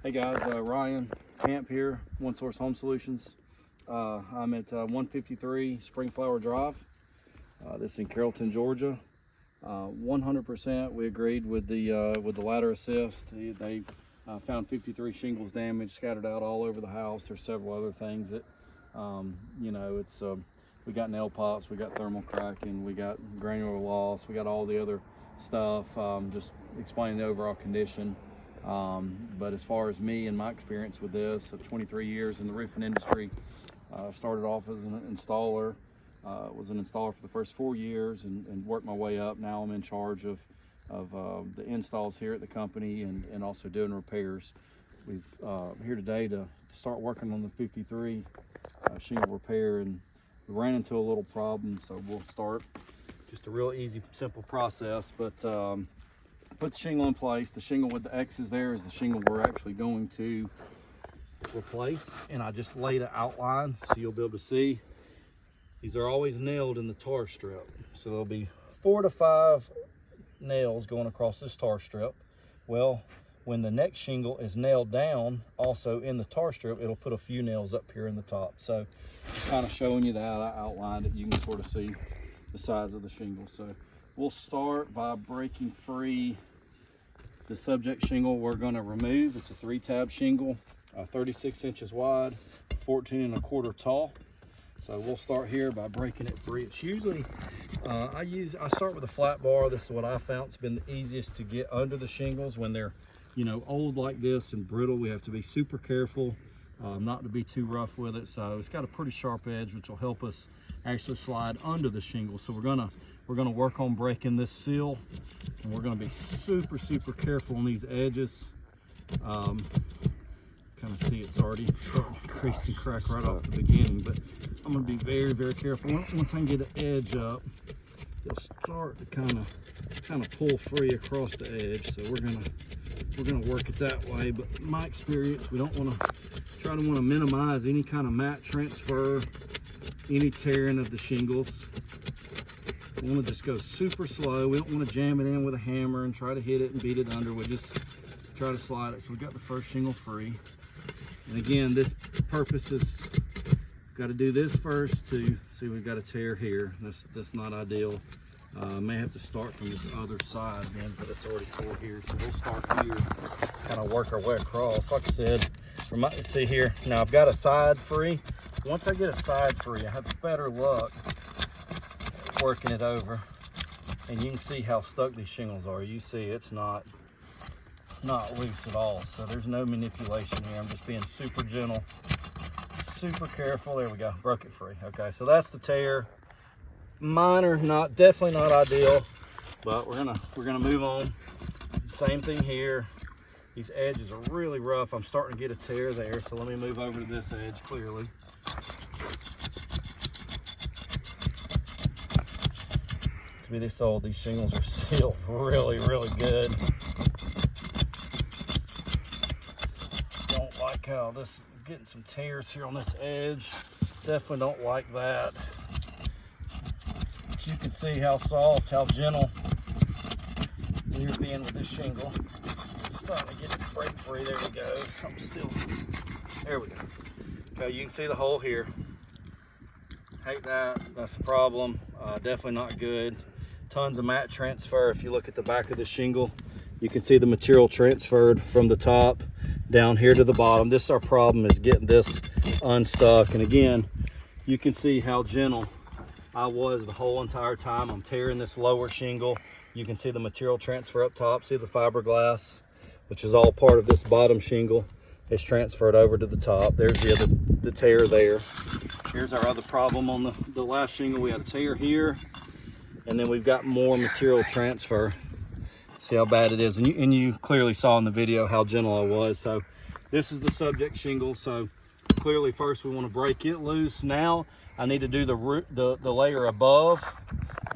Hey guys, Ryan Camp here, One Source Home Solutions. I'm at 153 Springflower Drive. This in Carrollton, Georgia. 100% we agreed with the ladder assist. They found 53 shingles damaged, scattered out all over the house. There's several other things that, we got nail pots, we got thermal cracking, we got granular loss, we got all the other stuff. Just explaining the overall condition. But as far as me and my experience with this, 23 years in the roofing industry, started off as an installer, was an installer for the first 4 years and worked my way up. Now I'm in charge of the installs here at the company and also doing repairs. We've here today to start working on the 53 shingle repair, and we ran into a little problem, so we'll start just a real easy, simple process. But put the shingle in place. The shingle with the X's there is the shingle we're actually going to replace, and I just laid an outline so you'll be able to see. These are always nailed in the tar strip, so there'll be 4 to 5 nails going across this tar strip. Well, when the next shingle is nailed down also in the tar strip, it'll put a few nails up here in the top. So just kind of showing you that. I outlined it. You can sort of see the size of the shingle. So we'll start by breaking free the subject shingle we're going to remove. It's a 3-tab shingle, 36 inches wide, 14 1/4 tall. So we'll start here by breaking it free. It's usually, I start with a flat bar. This is what I found. It's been the easiest to get under the shingles when they're, old like this and brittle. We have to be super careful not to be too rough with it. So it's got a pretty sharp edge, which will help us actually slide under the shingle. So we're gonna work on breaking this seal, and we're gonna be super careful on these edges. Kind of see it's already starting to crease and crack right off the beginning, but I'm gonna be very careful. Once I can get the edge up, they'll start to kind of pull free across the edge. So we're gonna work it that way. But in my experience, we don't want to minimize any kind of mat transfer, any tearing of the shingles. We want to just go super slow. We don't want to jam it in with a hammer and try to hit it and beat it under. We just try to slide it. So we got the first shingle free. And again, this purpose is, got to do this first to see we've got a tear here. That's not ideal. May have to start from this other side then, but it's already tore here. So we'll start here, kind of work our way across. Like I said, see here, now I've got a side free. Once I get a side free, I have better luck working it over, and you can see how stuck these shingles are. You see it's not loose at all, so there's no manipulation here. I'm just being super gentle, super careful. There we go, broke it free. Okay, so that's the tear. Minor, definitely not ideal, but we're gonna move on. Same thing here. These edges are really rough. I'm starting to get a tear there, so let me move over to this edge clearly. To be this old, these shingles are sealed really good. Don't like how this is getting some tears here on this edge. Definitely don't like that. But you can see how soft, how gentle we're being with this shingle. Starting to get it break free. There we go. Something still. There we go. Okay, you can see the hole here. Hate that. That's a problem. Definitely not good. Tons of mat transfer. If you look at the back of the shingle, you can see the material transferred from the top down here to the bottom. This is our problem, is getting this unstuck. And again, you can see how gentle I was the whole entire time. I'm tearing this lower shingle. You can see the material transfer up top. See the fiberglass, which is all part of this bottom shingle, is transferred over to the top. There's the tear there. Here's our other problem on the last shingle. We had a tear here, and then we've got more material transfer. See how bad it is, and you clearly saw in the video how gentle I was. So this is the subject shingle. So clearly first we want to break it loose. Now I need to do the layer above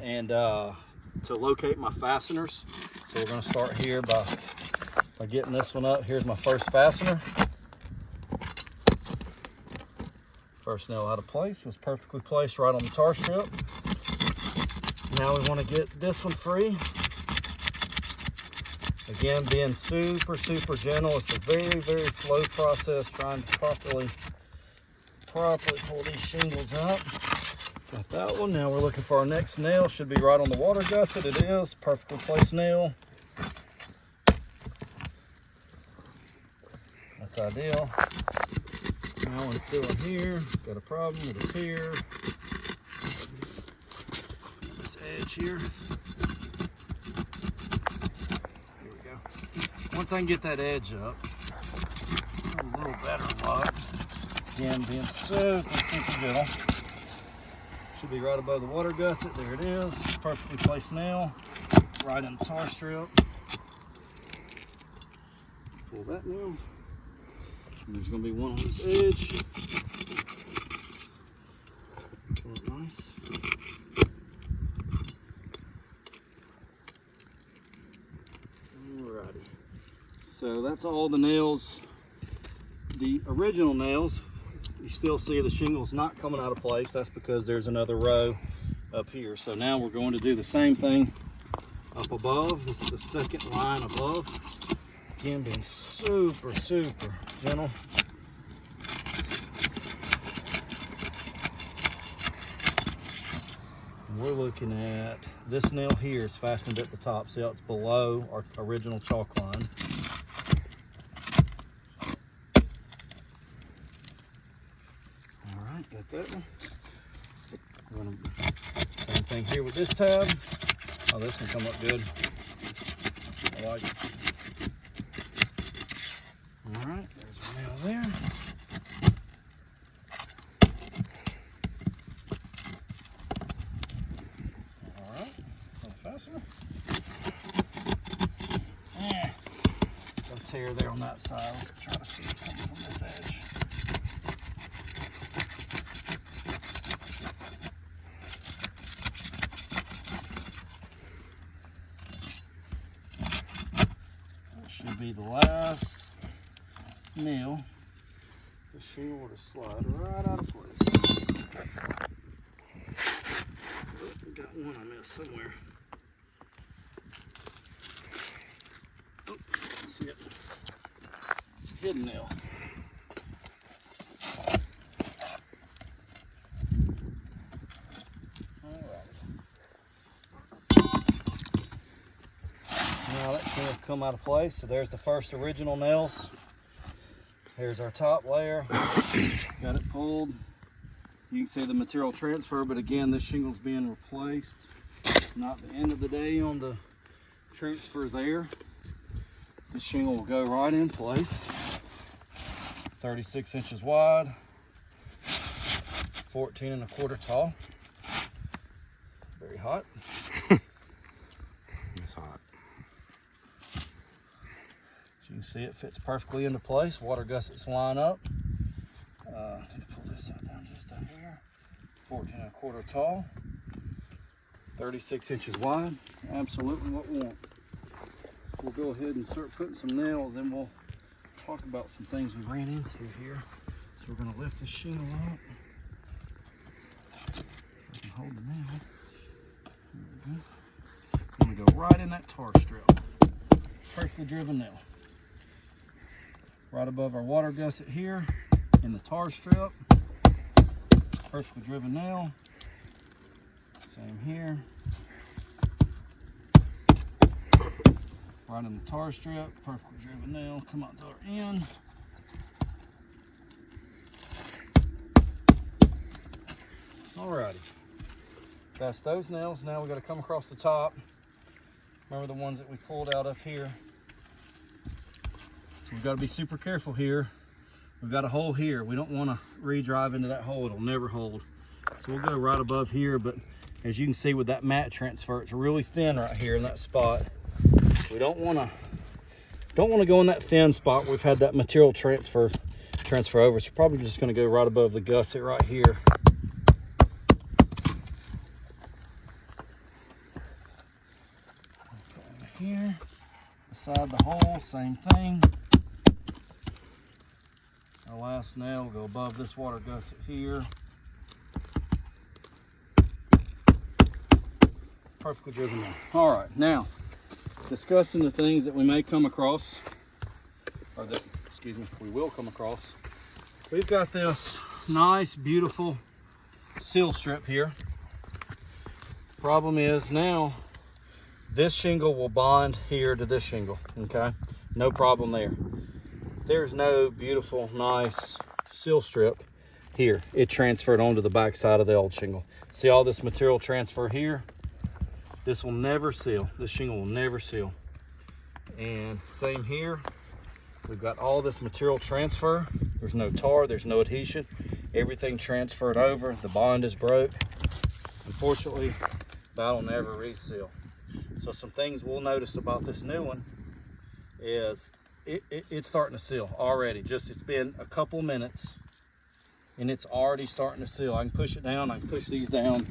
and to locate my fasteners. So we're going to start here by getting this one up. Here's my first fastener. First nail out of place, was perfectly placed right on the tar strip. Now we want to get this one free. Again, being super, super gentle. It's a very, very slow process trying to properly pull these shingles up. Got that one. Now we're looking for our next nail. Should be right on the water gusset. It is. Perfectly placed nail. That's ideal. Now let's do it here. Got a problem with a pier. This edge here. Here we go. Once I can get that edge up, a little better luck. Again, being super, super gentle. Should be right above the water gusset. There it is. Perfectly placed nail. Right in the tar strip. Pull that nail. And there's going to be one on this edge. Pull it nice. Alrighty. So that's all the nails. The original nails, you still see the shingles not coming out of place. That's because there's another row up here. So now we're going to do the same thing up above. This is the second line above. Again, being super, super gentle. And we're looking at this nail here is fastened at the top. See how it's below our original chalk line. All right, got that one. Same thing here with this tab. Oh, this one come up good. I like it. All right, there's a nail there. All right, a little faster. Yeah. Got a tear there on that side. Let's try to see it coming from this edge. That should be the last nail. The shingle will just slide right out of place. Oh, got one I missed somewhere. Oh, see it. Hidden nail. Now that should have come out of place. So there's the first original nails. Here's our top layer. Got it pulled. You can see the material transfer, but again, this shingle's being replaced. Not the end of the day on the transfer there. This shingle will go right in place. 36 inches wide, 14 1/4 tall. Very hot. It's hot. You can see it fits perfectly into place. Water gussets line up. Let me pull this out down just down here. 14 1/4 tall, 36 inches wide. Absolutely what we want. We'll go ahead and start putting some nails, and we'll talk about some things we ran into here. So we're going to lift this shingle up. I can hold the nail. There we go. I'm going to go right in that tar strip. Perfectly driven nail. Right above our water gusset here in the tar strip. Perfectly driven nail. Same here. Right in the tar strip, perfectly driven nail. Come out to our end. Alrighty. That's those nails. Now we got to come across the top. Remember the ones that we pulled out up here. So we've got to be super careful here. We've got a hole here. We don't want to re-drive into that hole. It'll never hold. So we'll go right above here, but as you can see with that mat transfer, it's really thin right here in that spot. We don't want to go in that thin spot. We've had that material transfer over. So probably just going to go right above the gusset right here. Over here, beside the hole, same thing. Our last nail will go above this water gusset here. Perfectly driven nail. All right, now discussing the things that we may come across, or that, excuse me, we will come across. We've got this nice, beautiful seal strip here. Problem is now this shingle will bond here to this shingle, okay? No problem there. There's no beautiful, nice seal strip here. It transferred onto the back side of the old shingle. See all this material transfer here? This will never seal. This shingle will never seal. And same here. We've got all this material transfer. There's no tar, there's no adhesion. Everything transferred over. The bond is broke. Unfortunately, that'll never reseal. So some things we'll notice about this new one is it's starting to seal already. It's been a couple minutes and it's already starting to seal. I can push it down, I can push these down,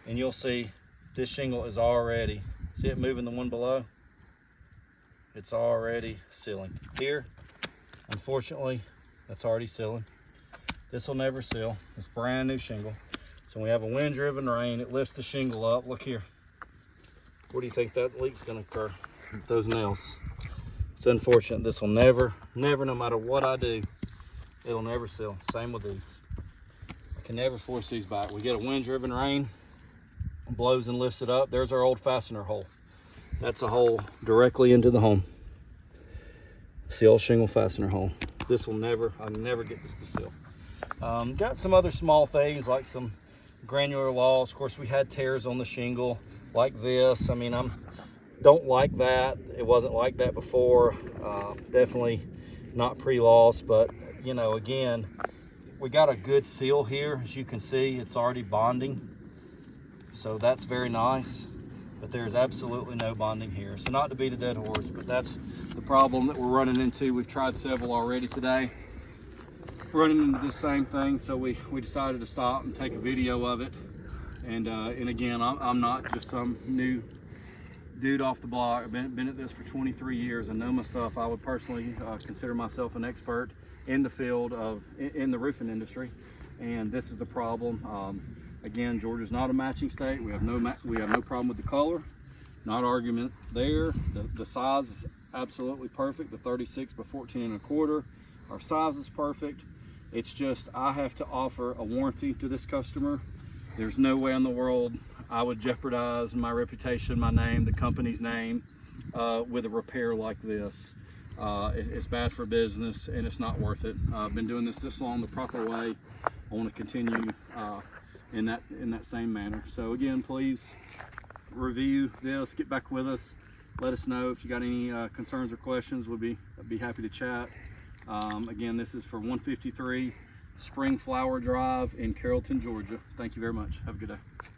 and you'll see this shingle is already, see it moving the one below? It's already sealing. Here, unfortunately, that's already sealing. This will never seal. It's brand new shingle. So when we have a wind-driven rain, it lifts the shingle up. Look here. Where do you think that leak's gonna occur? With those nails. It's unfortunate. This will never, no matter what I do, it'll never seal. Same with these. I can never force these back. We get a wind-driven rain, blows and lifts it up. There's our old fastener hole. That's a hole directly into the home. It's the old shingle fastener hole. This will never, I'll never get this to seal. Got some other small things like some granular loss. Of course, we had tears on the shingle like this. I mean, don't like that. It wasn't like that before. Definitely not pre-loss, but you know, again, we got a good seal here. As you can see, it's already bonding. So that's very nice, but there's absolutely no bonding here. So not to beat a dead horse, but that's the problem that we're running into. We've tried several already today, running into the same thing. So we decided to stop and take a video of it. And again, I'm not just some new dude off the block. I've been at this for 23 years. I know my stuff. I would personally consider myself an expert in the field in the roofing industry. And this is the problem. Again, Georgia's not a matching state. We have no problem with the color. Not argument there. The size is absolutely perfect. The 36 by 14 1/4. Our size is perfect. It's just I have to offer a warranty to this customer. There's no way in the world I would jeopardize my reputation, my name, the company's name with a repair like this. It's bad for business and it's not worth it. I've been doing this long the proper way. I want to continue in that same manner. So again, please review this, get back with us, let us know if you got any concerns or questions. I'd be happy to chat. Again, this is for 153 Spring Flower Drive in Carrollton, Georgia. Thank you very much. Have a good day.